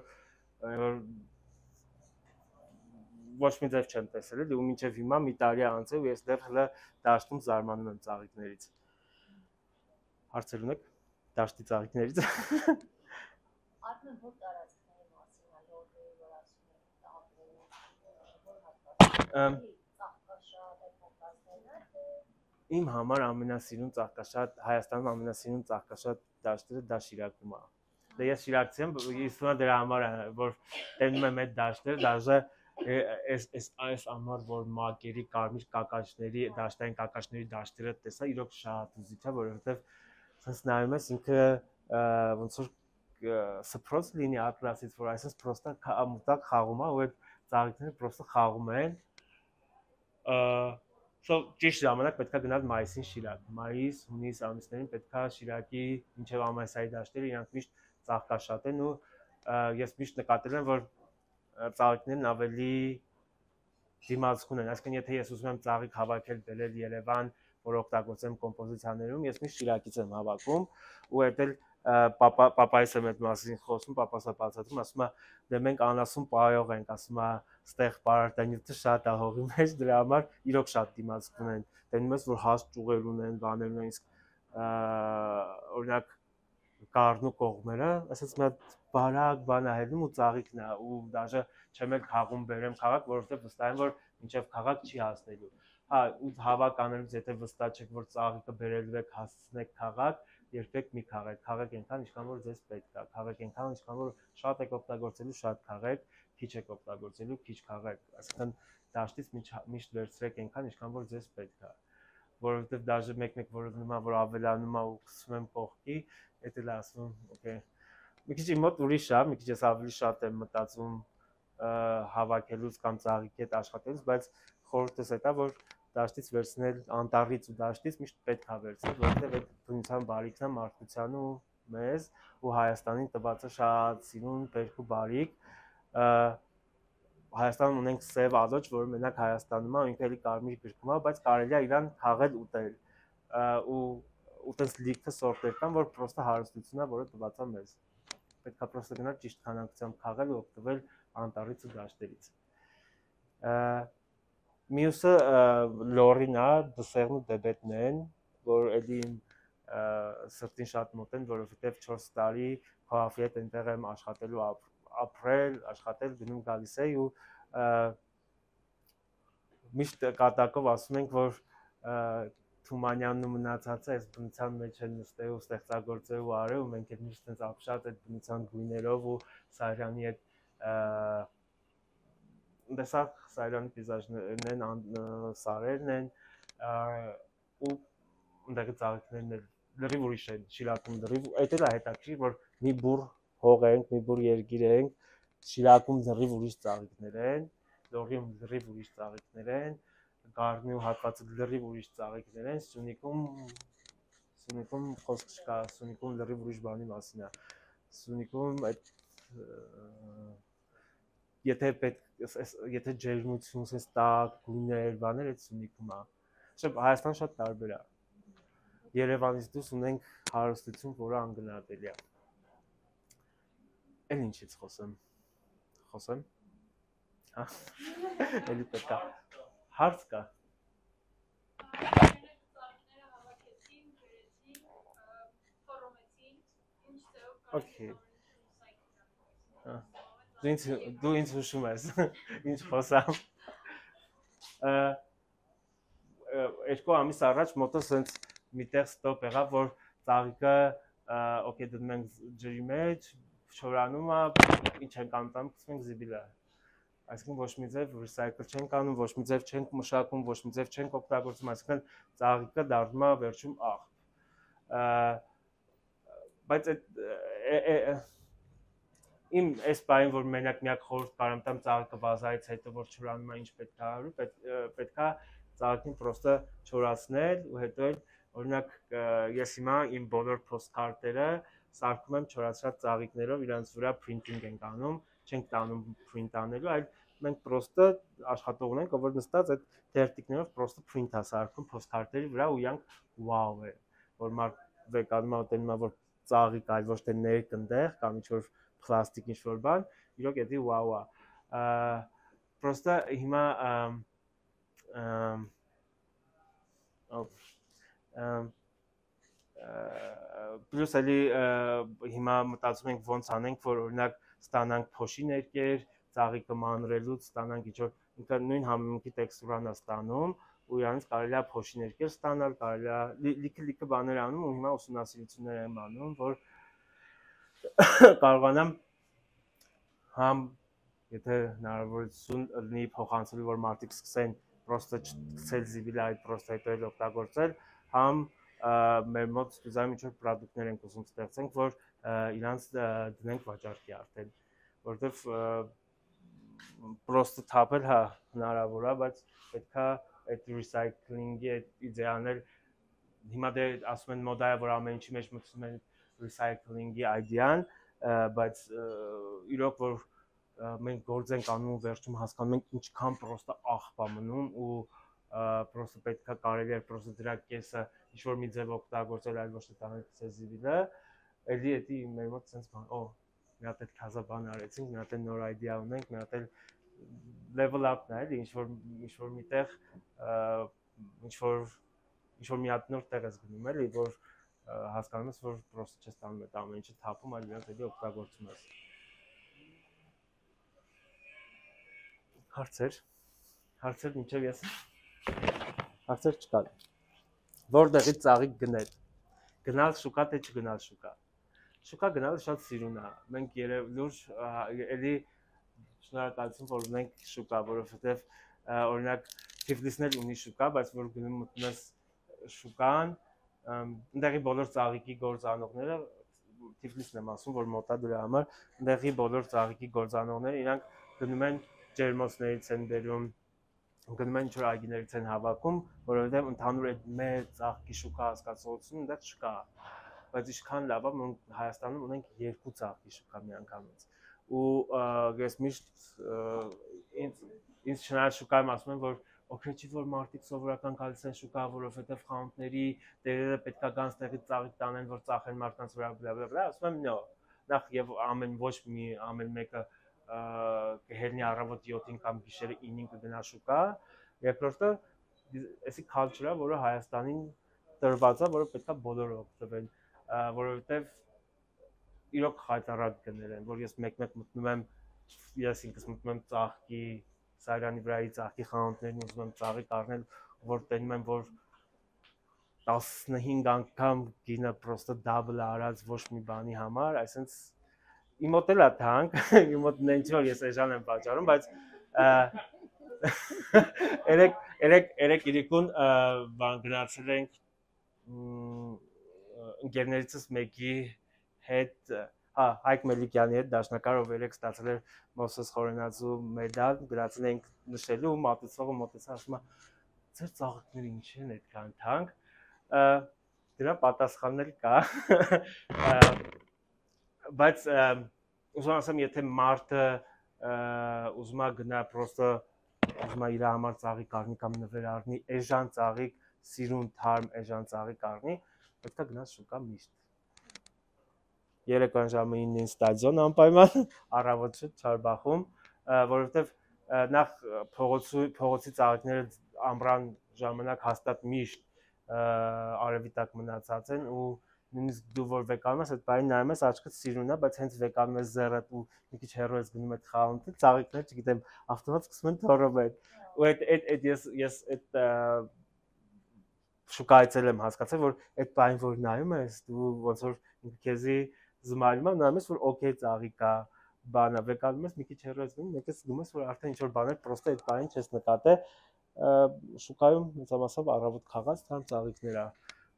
[SPEAKER 1] ոչ մի ձև չեմ տեսել էլի ու մինչև հիմա մի տարի անց է ու ես դեռ հələ դաշտում զարմանում եմ ծաղիկներից։ Հարցեր ունեք դաշտի ծաղիկներից։
[SPEAKER 2] Արդեն որ տարածքների մասին է Լոռի, որ ասում են տապու, որ ծաղկաշատ այդ հատվածներն է։
[SPEAKER 1] Իմ համար ամենասիրուն ծաղկաշատ, Հայաստանում ամենասիրուն ծաղկաշատ դաշտերը դա Շիրակում է։ Դե ես շիրակցի եմ, իսկույն դրա համար է, որ տենում եմ այդ դաշտերը, դաժե այս ամառ որ մակերի կարմիր կակաչների, դաշտային կակաչների դաշտերը տեսա, իրոք շատ ուզիչ է, որովհետև sense նայում ես ինքը ոնց որ սփռոց լինի ատլասից, որ այսպես պրոստը մտակ խաղում է ու այդ ծաղիկները պրոստը խաղում են։ Ճիշտ ժամանակ պետք է գնալ մայիսին Շիրակ, մայիս, հունիս ամիսներին պետք է Շիրակի մինչև ամասայի դաշտերը իրանք միշտ ծաղկաշատ են ու ես միշտ նկատել եմ, որ ծաղիկներն ավելի դիմացկուն են, այսինքն եթե ես ուզում եմ ծաղիկ հավաքել բերել Երևան, որ օգտագործեմ կոմպոզիցիաներում, ես միշտ Շիրակից եմ հավաքում ու այդ էլ պապայիս եմ այդ մասին խոսում, պապասը բացատրում, ասում է դե մենք անասուն պայող ենք, ասում է ստեղ պարարտանյութը շատ է հողի մեջ, դրա համար իրոք շատ դիմացկուն են, տենում ես որ հաստ ճյուղեր ունեն, բաներ ունեն, իսկ օրինակ Կառնու կողմերը, ասես մի հատ բարակ բան է հետում ու ծաղիկն է ու դաժե չեմ էլ քաղում բերեմ քաղաք, որովհետև վստահ եմ, որ մինչև քաղաք չի հասնելու։ Հա, ու հավաք անելուց եթե վստահ չեք, որ ծաղիկը բերելու եք հասցնեք քաղաք, երբեք մի քաղեք, քաղեք այնքան, ինչքան որ ձեզ պետք է, քաղեք այնքան, ինչքան որ շատ եք օգտագործելու, շատ քաղեք, քիչ եք օգտագործելու, քիչ քաղեք, այսինքն դաշտից միշտ վերցրեք այնքան, ինչքան որ ձեզ պետք է, որովհետև դաժե մեկ-մեկ որ նոմա որ ավելանում է ու գցում եմ կողքի, այդ էլ ասում, օքեյ։ Մի քիչ իմ մոտ ուրիշ է, մի քիչ ես ավելի շատ եմ մտածում հավաքելուց կամ ծաղիկի հետ աշխատելուց, բայց խորհուրդս է դա, որ դաշտից վերցնել անտառից ու դաշտից միշտ պետք է վերցնել, որովհետև այդ բնության բարիքն է մարդկության ու մեզ ու Հայաստանին տված է շատ սիրուն բերք ու բարիք։ Հայաստանում ունենք սև ալոճ, որը մենակ Հայաստանում է, ինքը էլի կարմիր գրքում է, բայց կարելի է իրան քաղել ուտել ու տես լիքը սորտեր կան, որ պրոստը հարստություն է, որը տված է մեզ։ Պետք է պրոստը գնալ ճիշտ քանակությամբ քաղել ու օգտվել անտառից ու դաշտերից։ Մյուսը Լոռին է, Դսեղն ու Դեբետն են, որ էլի իմ սրտին շատ մոտ են, որովհետև 4 տարի քոհավի հետ այնտեղ եմ աշխատելու ապրել, աշխատել, գնում գալիս էի ու միշտ կատակով ասում ենք, որ Թումանյանն ու մնացածը այս բնության մեջ են նստել ու ստեղծագործել ու արել ու մենք այդ միշտ այնց ապշած այդ բնության գույներով ու Սարյանի այդ դեսակ Սարյանի պեյզաժներն են, սարերն են ու ընդդեղի ծաղիկներն էլ լրիվ ուրիշ են, Շիրակում լրիվ, այդ էլ է հետաքրքիր, որ մի բուռ հող ենք, մի բուռ երկիր ենք, Շիրակում լրիվ ուրիշ ծաղիկներ են, Լոռիում լրիվ ուրիշ ծաղիկներ են, Գառնի ու հատվածը լրիվ ուրիշ ծաղիկներ են, Սյունիքում խոսք չկա, Սյունիքում լրիվ ուրիշ բանի մասին է, Սյունիքում այդ եթե ջերմություն, ասես տաք, գույներ, բաներ, այդ Սյունիքում է, Հայաստան շատ տարբեր է, Երևանից դուրս ունենք հարստություն, որը անգնահատելի է, էլ ինչից խոսեմ, էլի պետք է, հարց կա, Okay. Դու ինձ հուշում ես, ինչ խոսամ, երկու ամիս առաջ մոտս հենց միտեղ ստոպ եղավ, որ ծաղիկը դնում ենք ջրի մեջ, շորանում է, ինչ ենք անում, գցում ենք զիբիլա, այսինքն ոչ մի ձև recycle չենք անում, ոչ մի ձև չենք մշակում, ոչ մի ձև չենք օգտագործում, այսինքն ծաղիկը դառնում է վերջում աղբ, բայց իմ այս բանին, որ մենակ միակ խորհուրդ կարամ տամ ծաղիկը բազարից հետո, որ չորանում է ինչ պետք է արու, պետք է ծաղիկին պրոստը չորացնել ու հետո էլ, օրինակ, ես հիմա իմ բոլոր փոստքարտերը սարքում եմ չորացրած ծաղիկներով, իրանց վրա printing ենք անում, չենք տանում print անելու, այլ մենք պրոստը աշխատող ունենք, որ նստած այդ թերթիկներով պրոստը print է սարքում փոստքարտերի վրա ու իրանք wow է, որ մարդ վեկանում է ուտենում է, որ ծաղիկ այլ ոչ թե ներք ընդեղ կամ ինչ-որ պլաստիկ ինչ-որ բան, իրոք էդի wow է, պրոստը հիմա պլյուս էլի հիմա մտածում ենք ոնց անենք, որ օրինակ ստանանք փոշի ներկեր, ծաղիկը մանրելուց ստանանք ինչ-որ, ինքը նույն համեմունքի տեքստուրան է ստանում ու իրանից կարելի է փոշի ներկեր ստանալ, կարելի է լիքը բաներ անում ու հիմա ուսումնասիրություններ եմ անում, որ կարողանամ համ եթե հնարավորություն լինի փոխանցելու, որ մարդիկ սկսեն պրոստը գցել զիբիլա այդ պրոստը հետո էլ օգտագործել, համ մեր մոտ ստուզայում ինչ-որ պրոդուկտներ ենք ուզում ստեղծենք, որ իրանց դնենք վաճառքի արդեն, որտեվ պրոստը թափել հա հնարավոր է, բայց պետք է այդ recycling-ի այդ իդեան էլ հիմա դե ասում են մոդա է, որ ամեն ինչի մեջ մտցնում են recycling-ի idea-ն, բայց իրոք որ մենք գործ ենք անում ու վերջում հասկանում ենք ինչքան պրոստը աղբ է մնում ու պրոստը պետք է կարելի է պրոստը դրա կեսը ինչ-որ մի ձև օգտագործել, այլ ոչ թե տանել գցել զիբիլը, էլի էդի մեր մոտ սենց բան, մի հատ այդ քազա բան արեցինք, մի հատ էլ նոր idea ունենք, մի հատ էլ level up-ն է, էլի ինչ-որ միտեղ ինչ-որ մի հատ նոր տեղ ես գնում, էլի, որ հասկանում ես, որ պրոստը չես տանում այդ ամեն ինչը թափում, այլ իրանց էլի օգտագործում ես։ Հարցեր մինչև ես հարցեր չկան, որտեղից ծաղիկ գնել, գնալ շուկա թե չգնալ շուկա, շուկա գնալը շատ սիրուն է, մենք լուրջ էլի շնորհակալություն, որ ունենք շուկա, որովհետև օրինակ Թիֆլիսն էլ ունի շուկա, բայց որ գնում մտնում ես շուկան, ընդեղի բոլոր ծաղիկի գործանողները, Թիֆլիսն եմ ասում, որ մոտա դրա համար, ընդեղի բոլոր ծաղիկի գործանողները իրանք գնում են ջերմոցներից են բերում, գնում են ինչ-որ այգիներից են հավաքում, որովհետև ընդհանուր այդ մեր ծաղկի շուկա հասկացողությունը այնտեղ չկա, բայց ինչքան լավ է, մենք Հայաստանում ունենք 2 ծաղկի շուկա միանգամից, ու ես միշտ ինձ չնայած շուկայում ասում եմ, որ օգնեցի, որ մարդիկ սովորական գալիս են շուկա, որովհետև խանութների տերերը պետք է գան ստեղից ծաղիկ տանեն, որ ծախեն մարդկանց վրա, բլա, ասում եմ նո, նախ եւ ամեն մեկը կհելնի առավոտ 7-ին կամ գիշերը 9-ին կգնա շուկա, երկրորդը էսի culture է, որը Հայաստանին տրված է, որը պետք է բոլորը օգտվեն, որովհետև իրոք խայտառակ գներ են, որ ես մեկ-մեկ մտնում եմ, ես ինքս մտնում եմ ծաղկի, Սարյանի վրայի ծաղկի խանութներին ուզում եմ ծաղիկ առնել, որ տենում եմ, որ 15 անգամ գինը պրոստը double արած ոչ մի բանի համար, այսինքն իմ մոտ էլ է թանկ, իմ մոտ նենց որ ես էժան եմ պատճառում, բայց երեք իրիկուն բան գնացել ենք ընկերներիցս մեկի հետ, Հայկ Մելիքյանի հետ դաշնակար, ով երեք ստացել էր Մովսես Խորենացու մեդալ, գնացել ենք նշելու, մատուցողը մոտեցավ, ասում է, ձեր ծաղիկները ինչ են այդքան թանկ, դրա պատասխանն էլ կա, բայց ուզում ասեմ, եթե մարդը ուզում է գնա պրոստը ուզում է իր համար ծաղիկ առնի կամ նվեր առնի, էժան ծաղիկ, սիրուն թարմ էժան ծաղիկ առնի, պետք է գնաս շուկա միշտ։ Երեկոյան ժամը 9-ին ստադիոն անպայման, առավոտը Չարբախում, որովհետև նախ փողոցի ծաղիկները ամռան ժամանակ հաստատ միշտ արևի տակ մնացած են ու նույնիսկ դու որ վեկանում ես, այդ բանի նայում ես, աչքդ սիրուն է, բայց հենց վեկանում ես ձեռդ ու մի քիչ հեռու ես գնում այդ խանութը, ծաղիկները, չգիտեմ, ավտոմատ սկսում են թորովել։ Ու այդ ես այդ շուկայից եմ հասկացել, որ այդ բանին որ նայում ես, դու ոնց որ քեզի զմայլում եմ, նայում ես, որ օքեյ ծաղիկ է, բանա, վեկանում ես, մի քիչ հեռու ես գնում, մեկը զգում ես, որ արդեն ինչ-որ բաներ պրոստը այդ բանին չես նկատել, շուկայում մեծամասամբ առավոտ խաղած թարմ ծաղիկներ է։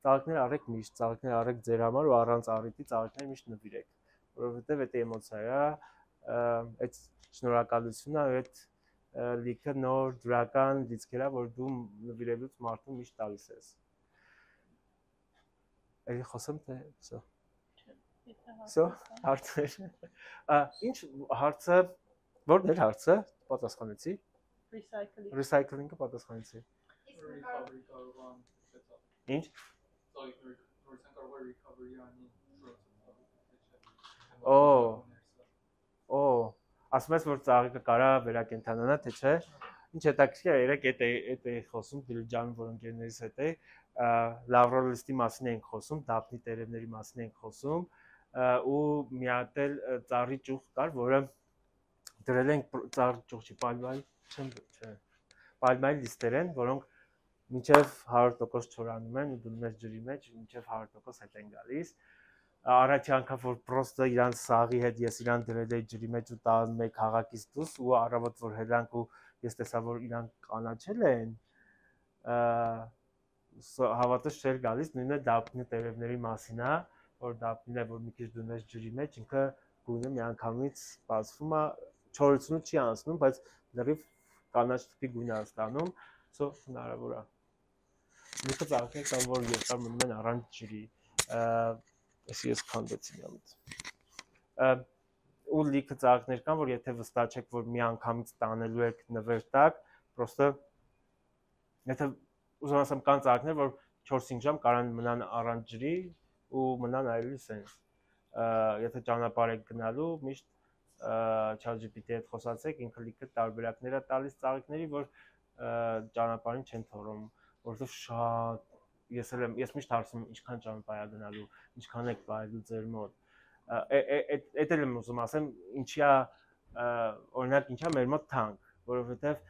[SPEAKER 1] Ծաղիկներ արեք միշտ, ծաղիկներ արեք ձեր համար ու առանց առիթի ծաղիկներ միշտ նվիրեք, որովհետև այդ էմոցիա է, այդ շնորհակալությունը, այդ լիքը նոր դրական լիցքեր է, որ դու նվիրելուց մարդուն միշտ տալիս ես։ Էլի խոսեմ թե Սո, հարցեր։ Ինչ հարցը, որն էր հարցը, պատասխանեցի։ Recycling-ը պատասխանեցի։ Ինչ։ Ասում ես, որ ծաղիկը կարա վերակենդանանա, թե չէ։ Ինչ հետաքրքիր է, երեք էդ էի խոսում Դիլիջանում, որ ընկերներիս հետ էի, լավրոլիստի մասին էինք խոսում, դափնի տերևների մասին էինք խոսում, ու մի հատ էլ ծառի ճյուղ կար, որը դրել ենք ծառի ճյուղ չի, պալմայի լիստեր են, որոնք մինչև 100% չորանում են ու դնում ես ջրի մեջ, մինչև 100% հետ են գալիս։ Առաջի անգամ որ պրոստը իրանց սաղի հետ ես իրան դրել էի ջրի մեջ ու տան մեկ հաղակից դուրս ու առավոտ որ հելանք ու ես տեսա որ իրանք կանաչել են, հավատս չէր գալիս, նույնը դափնի տերևների մասին է, որ դափնին է որ մի քիչ դնում ես ջրի մեջ, ինքը գույնը միանգամից բացվում է, չորությունը չի անցնում, բայց լրիվ կանաչ տիպի գույն է ստանում, սո հնարավոր է։ Լիքը ծաղիկներ կան, որ երկար մնում են առանց ջրի, ես քանդեցի նամից։ Ու լիքը ծաղիկներ կան, որ եթե վստահ չեք, որ մի անգամից տանելու եք նվեր տակ, պրոստը եթե ուզում ասեմ կան ծաղիկներ, որ 4-5 ժամ կարան մնան առանց ջրի ու մնան այլևս սենց։ Եթե ճանապարհ եք գնալու, միշտ ChatGPT-ի հետ խոսացեք, ինքը լիքը տարբերակներ է տալիս ծաղիկների, որ ճանապարհին չեն թողնում, որովհետև շատ ես միշտ հարցնում եմ ինչքան ճանապարհ է գնալու, ինչքան եք վայելու ձեր մոտ։ Էդ էլ եմ ուզում ասեմ, ինչի է օրինակ ինչա մեր մոտ թանկ, որովհետև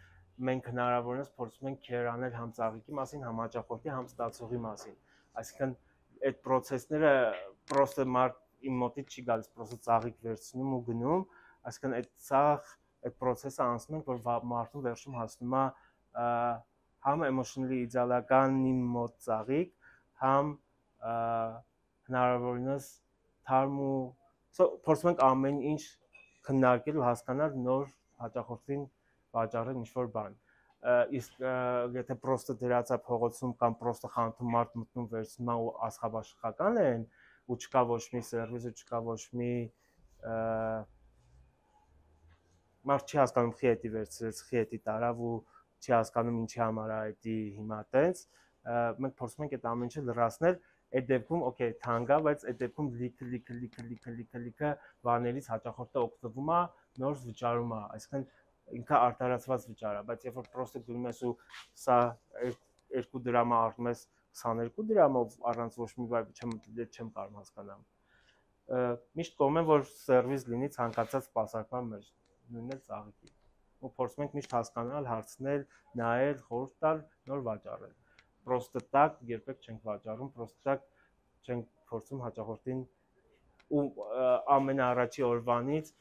[SPEAKER 1] մենք հնարավորինս փորձում ենք քեր անել համ ծաղիկի մասին, համ հաճախորդի, համ ստացողի մասին։ Այսինքն այդ process-ները պրոստը մարդ իմ մոտից չի գալիս, պրոստը ծաղիկ վերցնում ու գնում, այսինքն այդ process-ը անցնում ենք, որ մարդուն վերջում հասնում է համ emotionally իդեալական իմ մոտ ծաղիկ, համ հնարավորինս թարմ ու փորձում ենք ամեն ինչ քննարկել ու հասկանալ նոր հաճախորդին վաճառել ինչ-որ բան։ Իսկ եթե պրոստը դրածա փողոցում կամ պրոստը խանութում մարդ մտնում վերցնում է ու աստղաբաշխական են ու չկա ոչ մի սերվիս ու չկա ոչ մի մարդ չի հասկանում խի էտի վերցրեց, խի էտի տարավ ու չի հասկանում ինչի համար է էտի հիմա տենց, մենք փորձում ենք այդ ամեն ինչը լրացնել, այդ դեպքում օքեյ թանկ է, բայց այդ դեպքում լիքը բաներից հաճախորդը օգտվում է, նոր վճարում է, այսինքն ինքը արտարացված վճար է, բայց երբ որ պրոստը գնում ես ու սա 2 դրամը առնում ես 22 դրամով առանց ոչ մի բան չեմ կարող հասկանամ։ Միշտ կողմ եմ, որ սերվիս լինի ցանկացած սպասարկման մեջ, նույնն էլ ծաղիկի։ Ու փորձում ենք միշտ հասկանալ, հարցնել, նայել, խորհուրդ տալ, նոր վաճառել։ պրոստը տակ երբեք չենք վաճառում, պրոստը տակ չենք փորձում հաճախորդին ու ամենաառաջի օրվանից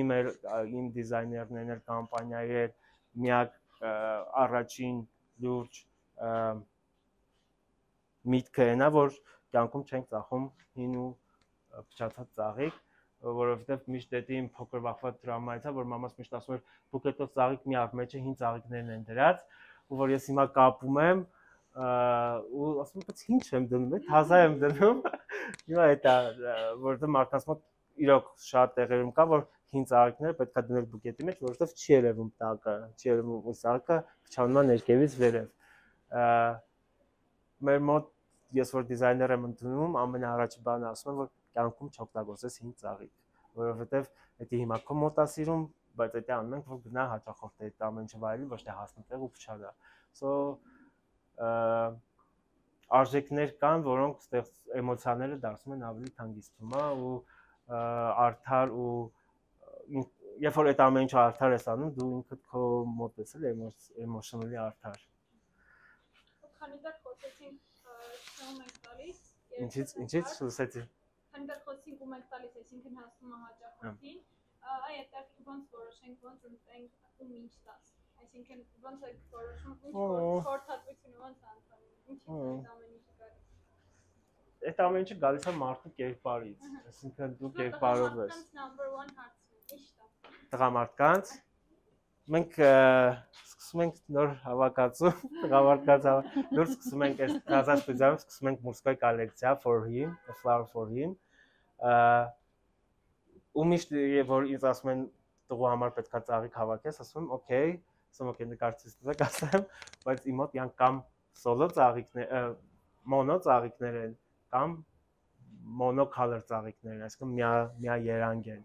[SPEAKER 1] իմ դիզայներներն էլ կամպանիայի հետ միակ առաջին լուրջ միտքը այնա, որ կյանքում չենք ծախում հին ու փչացած ծաղիկ, որովհետև միշտ դա իմ փոքր վախված դրամայից է, որ մամաս միշտ ասում էր դուք հետո ծաղիկ մի առ մեջը հին ծաղիկներն են դրած, ու որ ես հիմա կապում եմ ու ասում եմ բայց ինչ եմ դնում, հազա եմ դնում, հիմա դա որովհետև մարդկանց մոտ իրոք շատ տեղերում կա, որ հին ծաղիկները պետք է դնել բուկետի մեջ, որովհետև չի երևում տակը, չի երևում ծաղիկը փչանում է ներքևից վերև։ Մեր մոտ ես որ դիզայներ եմ ընդունում, ամենաառաջի բանը ասում եմ, որ կյանքում չօգտագործես հին ծաղիկ, որովհետև դա հիմա քո մոտ է սիրում, բայց դա անում ենք, որ գնա հաճախորդը այդ ամեն ինչը վայելի, ոչ թե հասնի տեղ ու փչանա։ So արժեքներ կան, որոնք ստեղ էմոցիաները դարձնում են ավելի հանգիստումա ու արդար ու երբ որ այդ ամեն ինչը արդար ես անում, դու ինքդ քո մոտ ես էմոցիոնալի արդար։
[SPEAKER 3] Քանի դեռ խոսեցինք ում ենք տալիս։
[SPEAKER 1] Ինչից լսեցի։
[SPEAKER 3] Քանի դեռ խոսեցինք ում ենք տալիս, այսինքն հասնում է հաճախորդին, այդտեղ ոնց որոշենք, ոնց ընտրենք ում ինչ տաս։ Այսինքն ոնց է որոշում, ինչ խորհրդատվությունը ոնց է ընտրվում, ինչի՞ց է ամեն ինչը գալիս։
[SPEAKER 1] Այդ ամեն ինչը գալիս է մարդու կերպարից, այսինքն դու կերպարով ես։
[SPEAKER 3] Number 1 հարցն է, ի՞նչ տա։
[SPEAKER 1] Տղամարդկանց մենք սկսում ենք նոր հավաքածու, տղամարդկանց նոր սկսում ենք այս դասաստուդիայում սկսում ենք մուսկոյ կոլեկցիա for him, a flower for him։ Ու միշտ որ ինձ ասում են տղու համար պետքա ծաղիկ հավաքես, ասում եմ օքեյ, ասում եմ նկարչից տվեք ասեմ, բայց իմ մոտ յան կամ սոլո ծաղիկներ, մոնո ծաղիկներ են, կամ մոնո color ծաղիկներ են, այսինքն միա երանգ են։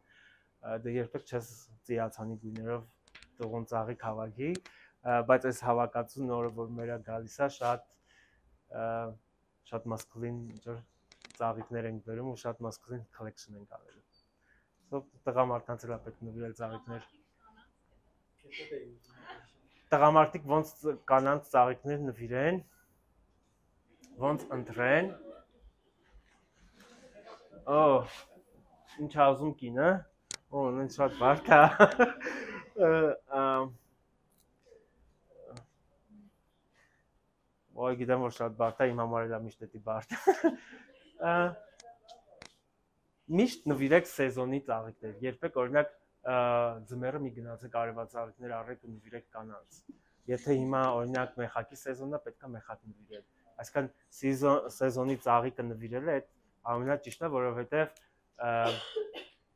[SPEAKER 1] Դե երբեք չես ծիացանի գույներով տղուն ծաղիկ հավաքի, բայց այս հավաքածու նորը, որ մերա գալիս է, շատ մասկուլին ծաղիկներ ենք բերում ու շատ մասկուլին collection ենք արել։ So տղամարդկանց էլ պետք է նվիրել ծաղիկներ։ Տղամարդիկ ոնց կանանց ծաղիկներ նվիրեն, ոնց ընտրեն։ Ինչ ասում կինը։ Նույն շատ բարդ է։ Ոյ գիտեմ որ շատ բարդ է, իմ համար էլ միշտ էդի բարդ։ Միշտ նվիրեք սեզոնի ծաղիկներ, երբեք օրինակ ձմեռը մի գնացեք արևած ծաղիկներ առեք ու նվիրեք կանանց։ Եթե հիմա օրինակ մեխակի սեզոնն է, պետք է մեխակ նվիրել։ Այսինքն սեզոնի ծաղիկը նվիրելը այդ ամենաճիշտն է, որովհետև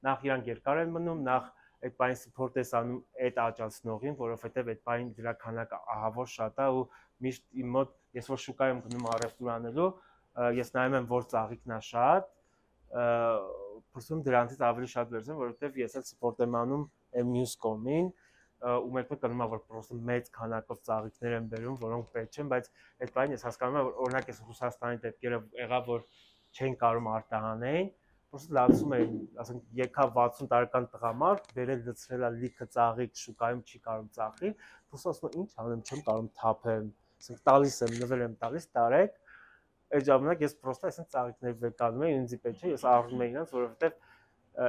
[SPEAKER 1] նախ իրանք երկար են մնում, նախ այդ բանի support ես անում այդ աճացնողին, որովհետև այդ բանի դրա քանակը ահավոր շատ է ու միշտ իմ մոտ ես որ շուկայում գնում առևտուր անելու, ես նայում եմ որ ծաղիկն է շատ, փորձում դրանից ավելի շատ վերցնեմ, որովհետև ես էլ support եմ անում այն մյուս կողմին, ու մեկը կնում է որ պրոստը մեծ քանակով ծաղիկներ են բերում, որոնք պետք չեն, բայց այդ բանը ես հասկանում եմ, որ օրինակ ես Ռուսաստանի դեպքերը եղավ, որ չեն կարող արտահանել, պրոստը լացում էին, ասենք եկավ 60 տարեկան տղամարդ, բերել լցրել է լիքը ծաղիկ, շուկայում չի կարող ծաղի, պրոստը ասում է ինչ անեմ, չեմ կարող թափեմ, ասենք տալիս եմ, նվեր եմ տալիս, տարեք, այդ ժամանակ ես պրոստը այսինքն ծաղիկներ վեկանում եմ, ինձ պետք չէ, ես առնում եմ իրանց, որովհետև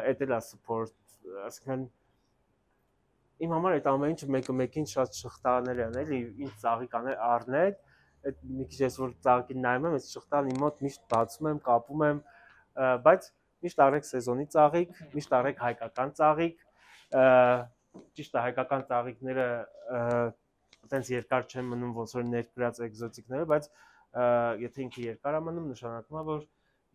[SPEAKER 1] այդ էլ է support, ասենք իմ համար այդ ամեն ինչը մեկը մեկին շատ շղթաներ են, էլի ինչ ծաղիկ առնել, այդ մի քիչ ես որ ծաղիկին նայում եմ, այս շղթան իմ մոտ միշտ բացում եմ, կապում եմ, բայց միշտ առեք սեզոնի ծաղիկ, միշտ առեք հայկական ծաղիկ, ճիշտ է հայկական ծաղիկները այտենց երկար չեն մնում ոնց որ ներկրած էկզոտիկները, բայց եթե ինքը երկար է մնում, նշանակում է որ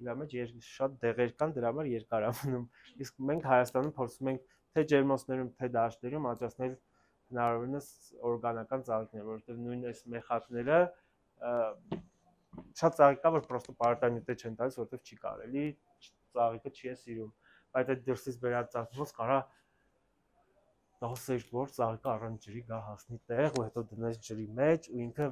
[SPEAKER 1] իր մեջ շատ դեղեր կան, դրա համար երկար է մնում։ Իսկ մենք Հայաստանում փորձում ենք թե ջերմոցներում, թե դաշտերում աճացնել հնարավորինս օրգանական ծաղիկներ, որովհետև նույն այս մեխակները շատ ծաղիկ կա, որ պրոստը պարտանյութ չեն տալիս, որովհետև չի կարելի, ծաղիկը չի է սիրում, բայց այդ դրսից բերած ծաղիկը ոնց կարա 10 գործ ծաղիկը առանց ջրի գա հասնի տեղ ու հետո դնես ջրի մեջ ու ինքը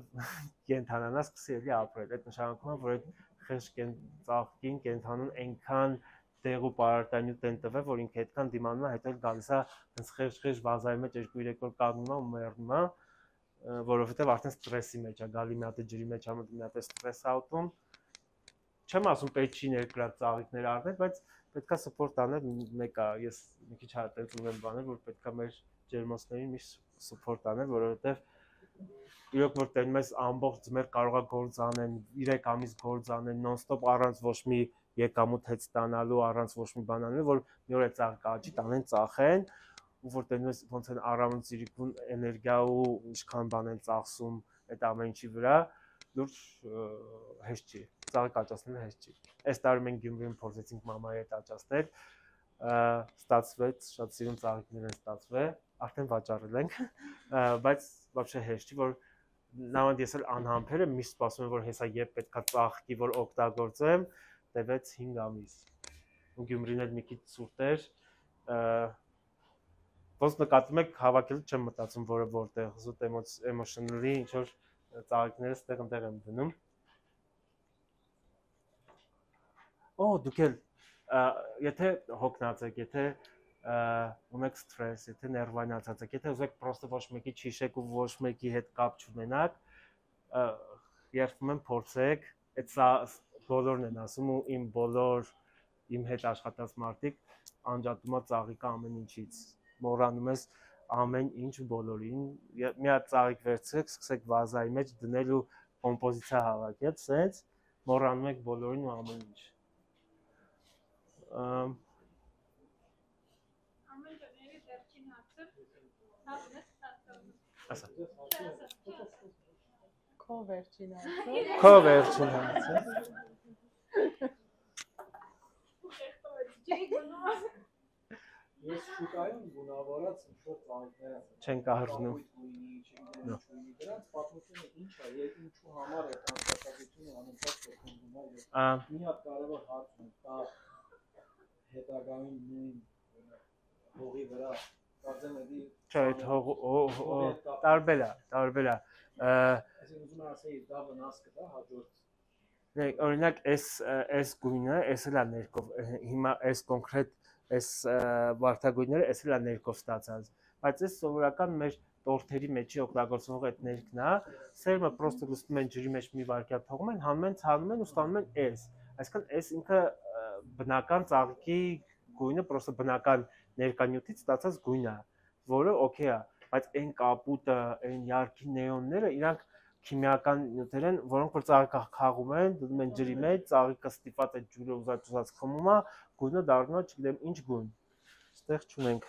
[SPEAKER 1] կենթանանա սկսի էլի ապրել։ Այդ նշանակում է, որ այդ խեղճ ծաղկին կենթանուն այնքան դեղ ու պարարտանյութ են տվել, որ ինքը այդքան դիմանում է, հետո էլ գալիս է հենց խեղճ վազայի մեջ 2-3 օր կանգնում է ու մեռնում է։ որովհետև արդեն ստրեսի մեջ է, գալի մի հատ է ջրի մեջ, մի հատ է ստրես աուտում։ Չեմ ասում պետք չի ներկրած ծաղիկներ առնել, բայց պետքա սպորտ անել, մեկը ես մի քիչ հատել ունեմ բաներ, որ պետքա մեր ջերմոցներին միշտ սպորտ անել, որովհետև իրոք որ տենում ես ամբողջ ձմեռ կարողա գործ անեն, 3 ամիս գործ անեն, նոն-ստոպ առանց ոչ մի եկամուտ հետ ստանալու, առանց ոչ մի բան անելու, որ մի օր է ծաղիկ աճի, տանեն ծախեն, ու որ տենում ես ոնց են առավոտ ծիրիկուն էներգիա ու ինչքան բան են ծախսում այդ ամեն ինչի վրա, լուրջ հեշտ չի, ծաղիկ աճացնելը հեշտ չի։ Այս տարի մենք Գյումրիում փորձեցինք մամայի հետ աճացնել, ստացվեց, շատ սիրուն ծաղիկներ են ստացվել, արդեն վաճառել ենք, բայց вообще հեշտ չի, որ նավանդ ես էլ անհամբեր եմ, միշտ սպասում եմ, որ հեսա երբ պետքա ծաղկի, որ օգտագործեմ, տևեց 5 ամիս։ Ու Գյումրին էլ մի քիչ ցուրտ էր, ոնց նկատում եք, հավաքելու չեմ մտածում, որը որտեղ, զուտ էմոցիոնալի ինչ որ ծաղիկները ստեղ ընտեղ եմ դնում։ Օ, դուք էլ եթե հոգնած եք, եթե ունեք ստրես, եթե ներվանացած եք, եթե ուզեք պրոստը ոչ մեկի չհիշեք ու ոչ մեկի հետ կապ չունենաք, երբեմն փորձեք, այդ սա բոլորն են ասում ու իմ բոլոր իմ հետ աշխատած մարդիկ անջատում է ծաղիկը ամեն ինչից, մոռանում ես ամեն ինչ բոլորին, մի հատ ծաղիկ վերցրեք, սկսեք վազայի մեջ դնել ու կոմպոզիցիա հավաքել, սենց մոռանում եք բոլորին ու ամեն ինչ։
[SPEAKER 4] Քո վերջին
[SPEAKER 1] հարցը։
[SPEAKER 5] Ես շուկայում գունավորած ինչ-որ ծաղիկներ
[SPEAKER 1] չեն կահրնում։
[SPEAKER 5] Դրանց պատմությունը ինչ է, եւ ինչու համար է անցկացությունը անընդհատ կոչվում է։ Մի հատ կարևոր հարց է, դա հետագայում նույն հողի վրա կարծեմ էլի
[SPEAKER 1] Չէ, այդ տարբեր է։
[SPEAKER 5] Այսինքն ուզում եմ ասել, դա վնաս կտա հաջորդ։
[SPEAKER 1] Օրինակ, այս գույնը, էս էլ է ներքով, հիմա այս կոնկրետ այս վարդագույնները էս էլ է ներքով ստացած, բայց այս սովորական մեր տորթերի մեջի օգտագործող այդ ներքն է, սերմը պրոստը գցում են ջրի մեջ մի վայրկյան թողում են, հանում են, ցանում են ու ստանում են այս։ Այսինքն այս ինքը բնական ծաղիկի գույնը, պրոստը բնական ներկանյութից ստացած գույն է, որը օքեյ է, բայց այն կապուտը, այն յարքի նեոնները, իրանք քիմիական նյութեր են, որոնք որ ծաղիկը խաղում են, դնում են ջրի մեջ, ծաղիկը ստիպված այդ ջուրը ուզած խմում է, գույնը դառնում է, չգիտեմ, ինչ գույն։ Այստեղ չունենք։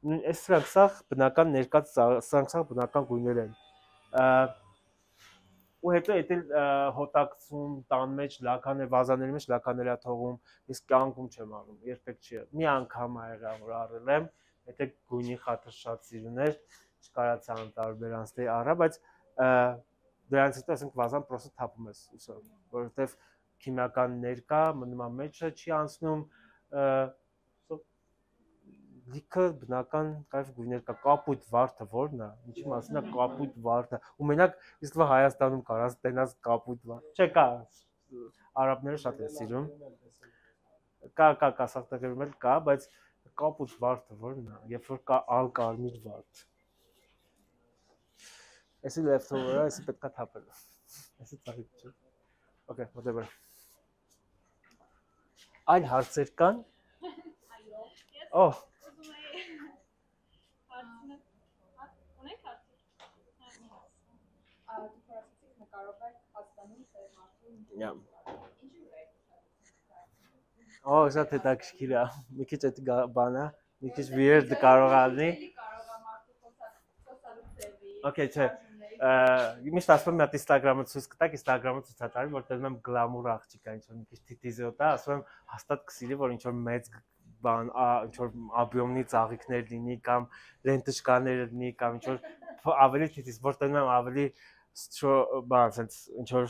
[SPEAKER 1] Այս սրանք բնական ներկած սրանք բնական գույներ են։ Ու հետո այդ հոտակցում տան մեջ լականեր, վազաների մեջ լականեր է թողում, իսկ կյանքում չեմ անում, երբեք չի։ Մի անգամ ա եղա, որ առել եմ, եթե գույնի խաթր շատ սիրուն էր, չկարացա անտարբեր անցնել առա, բայց դրանից հետո ասենք վազան պրոստը թափում ես ուսով, որովհետև քիմիական ներկա մնում է մեջը, չի անցնում, լիքը բնական կայֆ գույներ կա, կապույտ վարդը որն է, ինչի մասին է կապույտ վարդը, ու մենակ իսկ Հայաստանում կարած տենաս կապույտ վարդ, չէ կա, արաբները շատ են սիրում, կա սախտակերում էլ կա, բայց կապույտ վարդը որն է, երբ որ կա ալկարմիր վարդ, այսի leftover-ը, այսի պետք է թափել, այսի ծաղիկ չէ, okay, whatever, այլ հարցեր կան, օհ, Օ, շատ հետաքրքիր է, մի քիչ այդ բանը, մի քիչ weird կարող ալնի։ Okay, չէ, միշտ ասում եմ մի հատ Instagram-ը ցույց կտակ, Instagram-ը ցուցադրի, որ տենում եմ գլամուր աղջիկա, ինչ որ մի քիչ թիթիզոտ է, ասում եմ հաստատ կսիրի, որ ինչ որ մեծ բան, ինչ որ աբյոմնի ծաղիկներ լինի կամ լենտշկաներ լինի կամ ինչ որ ավելի թիթիզ, որ տենում եմ ավելի բան, ասենց ինչ որ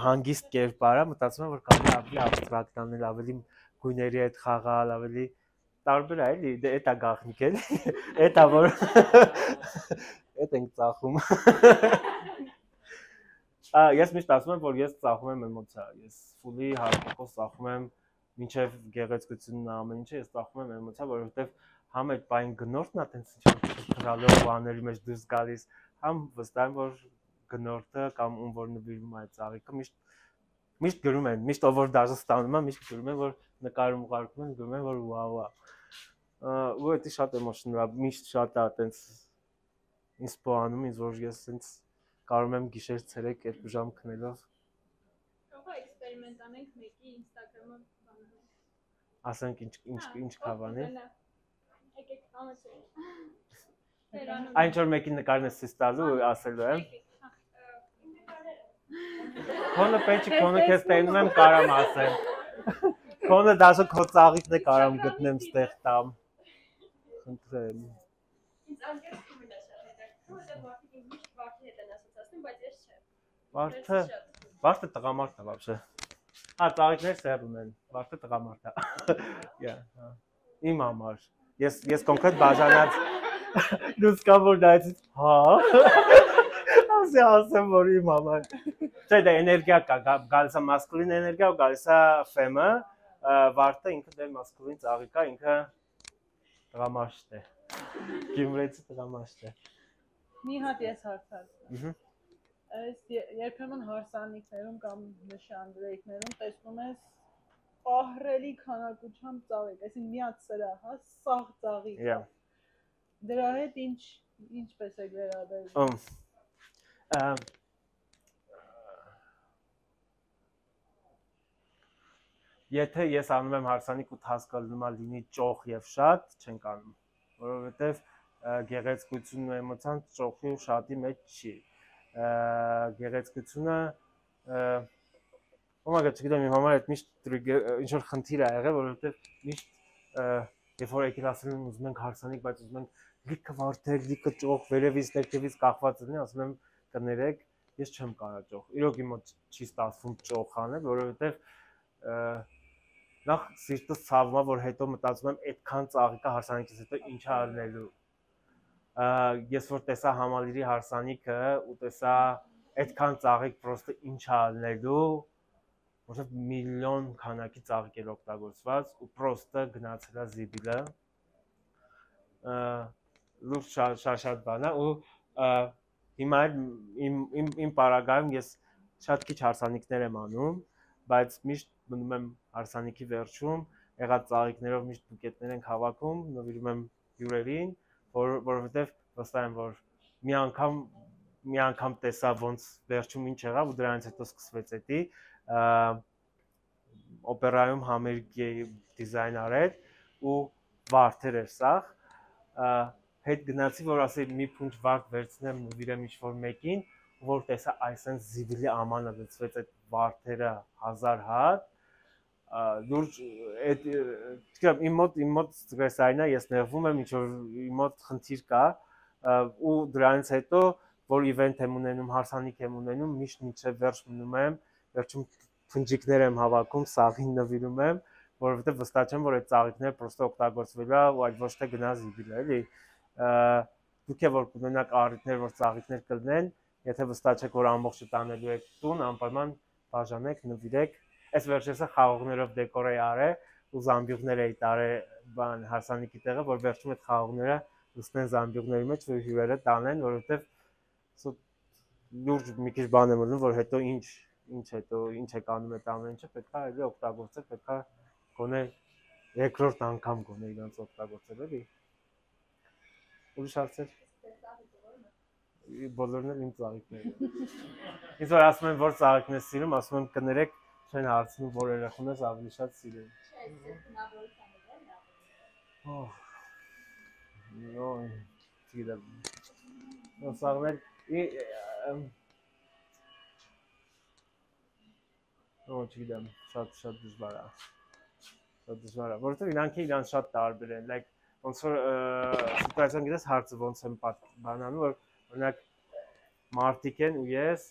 [SPEAKER 1] հանգիստ կերպարա, մտածում եմ, որ կարելի ավելի աբստրակտ անել, ավելի գույների հետ խաղալ, ավելի տարբեր է, էլի, դե էդ է գաղտնիք էլի, էդ է որ էդ ենք ծախում։ Ես միշտ ասում եմ, որ ես ծախում եմ էմոցիա, ես ֆուլի հարկոկոս ծախում եմ մինչև գեղեցկությունն ամեն ինչը, ես ծախում եմ էմոցիա, որովհետև համ այդ բային գնորդն է տենց ինչ-որ քրալով բաների մեջ դուրս գալիս, համ վստահ եմ, որ գնորդը կամ ում որ նվիրում այդ ծաղիկը միշտ գրում են, միշտ ով որ դաժե ստանում է, միշտ գրում են, որ նկարում ուղարկում են, գրում են, որ վաու է։ Ու դա շատ էմոցիոնալ է, միշտ շատ է տենց ինձ սպանում, ինձ որ ես տենց կարում եմ գիշեր ցերեկ 2 ժամ քնելով։
[SPEAKER 3] Կարող է էքսպերիմենտ անենք մեկի Instagram-ը բանանենք։
[SPEAKER 1] Ասենք ինչ կավանի։
[SPEAKER 3] Եկեք համեցեք։
[SPEAKER 1] Այն որ մեկի նկարն է ցույց տալու, ասելու եմ։ Քոնը պետք է քոնը քեզ տենում եմ կարամ ասեմ։ Քոնը դասը քո ծաղիկն է կարամ գտնեմ ստեղ տամ։ Խնդրեմ։
[SPEAKER 2] Ինձ անկեղծ իմն է շատ հետաքրքիր, որտեղ մարդիկ ինձ միշտ վարդի հետ են ասոցացնում, բայց ես չէ։
[SPEAKER 1] Վարդը տղամարդ է вообще։ Ծաղիկներ սեր ունեն։ Վարդը տղամարդ է։ Իմ համար։ Ես կոնկրետ բաժանած լուսկավոր դայից հա ասեմ որ իմ համար չէ դա էներգիա կա գալիս է մասկուլին էներգիա ու գալիս է ֆեմը վարդը ինքը դե մասկուլին ծաղիկ է ինքը տղամարդ է գիմրեցի տղամարդ է
[SPEAKER 4] մի հատ ես հարցած այս երբեմն հարսանիքներում կամ նշանдрեյքներում տեսնում ես ահռելի քանակությամբ ծաղիկ այսինքն մի հատ սրա հա սաղ ծաղիկ դրա հետ ինչպես է վերաբերվում
[SPEAKER 1] Եթե ես անում եմ հարսանիք ու թասկը լինի ճոխ եւ շատ, չենք անում, որովհետեւ գեղեցկությունն ու էմոցիան ճոխի ու շատի մեջ չի։ Գեղեցկությունը չգիտեմ իմ համար այդ միշտ ինչ որ խնդիր է եղել, որովհետեւ միշտ երբ որ եկել ասել են ուզում ենք հարսանիք, բայց ուզում ենք լիքը վարդեր, լիքը ճոխ, վերևից ներքևից կախված լինի, ասում եմ կներեք, ես չեմ կարա ճոխ։ Իրոք իմ մոտ չի ստացվում ճոխ անել, որովհետեւ նախ սիրտս ցավում է, որ հետո մտածում եմ այդքան ծաղիկը հարսանիքից հետո ինչ է ալնելու։ Ես որ տեսա համալիրի հարսանիքը ու տեսա այդքան ծաղիկ պրոստը ինչ է ալնելու, որովհետեւ միլիոն քանակի ծաղիկ էր օգտագործված ու պրոստը գնացել է զիբիլը։ Լուրջ շատ բան է ու հիմա իմ պարագայում ես շատ քիչ հարսանիքներ եմ անում, բայց միշտ մնում եմ հարսանիքի վերջում, եղած ծաղիկներով միշտ բուկետներ ենք հավաքում, նվիրում եմ հյուրերին, որովհետև վստահ եմ, որ մի անգամ տեսա ոնց վերջում ինչ եղավ ու դրանից հետո սկսվեց էդի օպերայում համերգի դիզայն արել ու վարդեր էր սաղ, հետ գնացի, որ ասեի մի փունջ վարդ վերցնեմ նվիրեմ ինչ-որ մեկին, որ տեսա այսեն զիբիլի ամանը լծվեց այդ վարդերը 1000 հատ, լուրջ իմ մոտ ստրեսային է, ես նեղվում եմ, ինչ-որ իմ մոտ խնդիր կա ու դրանից հետո, որ իվենթ եմ ունենում, հարսանիք եմ ունենում, միշտ մինչև վերջ մնում եմ, վերջում փնջիկներ եմ հավաքում, սաղին նվիրում եմ, որովհետև վստահ չեմ, որ այդ ծաղիկները պրոստը օգտագործվելու է ու այդ ոչ թե գնա զիբիլ էլի, դուք է որ կունենաք առիթներ, որ ծաղիկներ կլինեն, եթե վստահ չեք, որ ամբողջը տանելու եք տուն, անպայման բաժանեք, նվիրեք, այս վերջերսը խաղողներով դեկոր էի արել ու զամբյուղներ էի տարել հարսանիքի տեղը, որ վերջում այդ խաղողները լցնեն զամբյուղների մեջ, որ հյուրերը տանեն, որովհետև լուրջ մի քիչ բան եմ ուզում, որ հետո ինչ եք անում այդ ամեն ինչը, պետք է էլի օգտագործել, պետք է գոնե երկրորդ անգամ գոնե իրանց օգտագործել էլի։ Ուրիշ հարցեր։ Բոլորն էլ իմ ծաղիկները։ Ինձ որ ասում են, որ ծաղիկն ես սիրում, ասում եմ կներեք, չեն հարցնում, որ երախուն ես ավելի շատ սիրում։ Չգիտեմ։ Սաղներ չգիտեմ, շատ դժվար է։ Շատ դժվար է, որովհետև իրանք շատ տարբեր են, like ոնց որ սիտուացիան գիտես հարցը ոնց եմ բանանում, որ օրինակ մարդիկ են ու ես,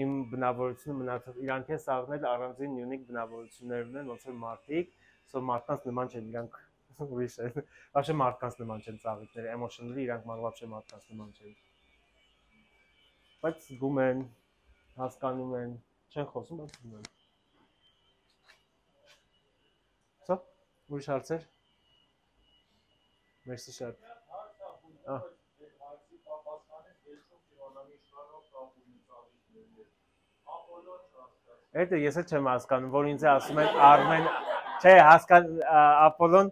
[SPEAKER 1] իմ բնավորությունը մնացած իրանք են սաղներ առանձին յունիկ բնավորություններ ունեն, ոնց որ մարդիկ, մարդկանց նման չեն, իրանք ուրիշ են, вообще մարդկանց նման չեն ծաղիկները, emotionally իրանք вообще մարդկանց նման չեն։ Բայց զգում են, հասկանում են, չեն խոսում, բայց զգում են։ Ուրիշ հարցեր։ Մերսի շատ։ Այդ ես էլ չեմ հասկանում, որ ինձ ասում են Արմեն, չէ, Ապոլոն,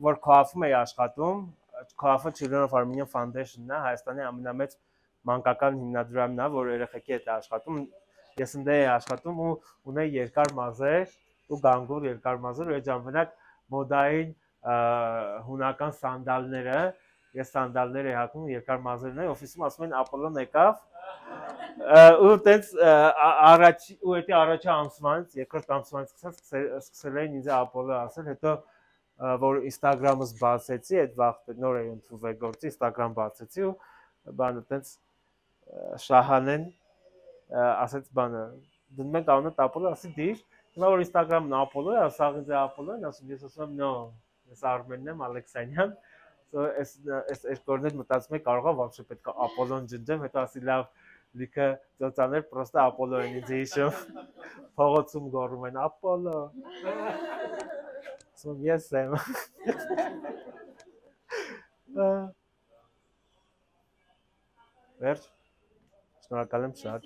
[SPEAKER 1] որ Քոաֆում էի աշխատում, Քոաֆը Children of Armenian Foundation-ն է, Հայաստանի ամենամեծ մանկական հիմնադրամն է, որ երեխեքի հետ է աշխատում, ես ընդ էի աշխատում ու ունեի երկար մազեր ու գանգուր երկար մազեր, ու այդ ժամանակ մոդային հունական սանդալները, ես սանդալներ էի հագնում, երկար մազերն էի, օֆիսում ասում են Ապոլոն եկավ, ու տենց ու էդի առաջի ամսվանից, երկրորդ ամսվանից սկսել էին ինձ Ապոլո ասել, հետո որ Instagram-ս բացեցի, այդ վաղ նոր էի ընդունվել գործի, Instagram բացեցի ու բանը տենց Շահանեն ասեց բանը, դնում ենք անունը Ապոլո, ասի դիր, հիմա որ Instagram-ն Ապոլո է, ասաղ ինձ Ապոլո են, ասում ես ասում եմ, նո, ես Արմենն եմ, Ալեքսանյան, այս երկորներ մտածում եք կարող է вообще պետք է Ապոլոն ջնջեմ, հետո ասի լավ լիքը ծոցաներ պրոստը Ապոլո են ինձ հիշում, փողոցում գոռում են Ապոլո, ասում ես եմ, վերջ, շնորհակալ եմ շատ։